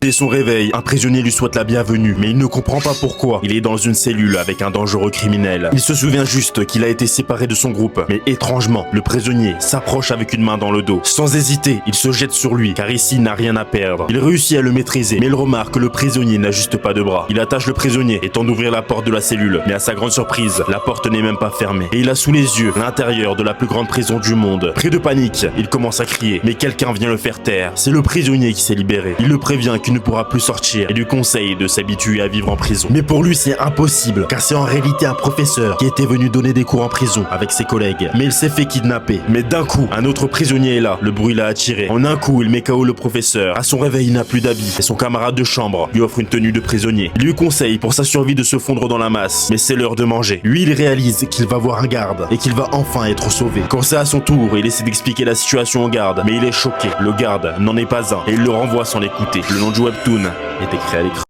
Dès son réveil, un prisonnier lui souhaite la bienvenue, mais il ne comprend pas pourquoi. Il est dans une cellule avec un dangereux criminel. Il se souvient juste qu'il a été séparé de son groupe, mais étrangement, le prisonnier s'approche avec une main dans le dos. Sans hésiter, il se jette sur lui, car ici il n'a rien à perdre. Il réussit à le maîtriser, mais il remarque que le prisonnier n'a juste pas de bras. Il attache le prisonnier et tente d'ouvrir la porte de la cellule, mais à sa grande surprise, la porte n'est même pas fermée. Et il a sous les yeux l'intérieur de la plus grande prison du monde. Pris de panique, il commence à crier, mais quelqu'un vient le faire taire. C'est le prisonnier qui s'est libéré. Il le prévient qu'il ne pourra plus sortir et lui conseille de s'habituer à vivre en prison. Mais pour lui, c'est impossible, car c'est en réalité un professeur qui était venu donner des cours en prison avec ses collègues. Mais il s'est fait kidnapper. Mais d'un coup, un autre prisonnier est là. Le bruit l'a attiré. En un coup, il met KO le professeur. À son réveil, il n'a plus d'habits et son camarade de chambre lui offre une tenue de prisonnier. Il lui conseille pour sa survie de se fondre dans la masse. Mais c'est l'heure de manger. Lui, il réalise qu'il va voir un garde et qu'il va enfin être sauvé. Quand c'est à son tour, il essaie d'expliquer la situation au garde, mais il est choqué. Le garde n'en est pas un et il le renvoie sans l'écouter. Le nom du webtoon est écrit à l'écran.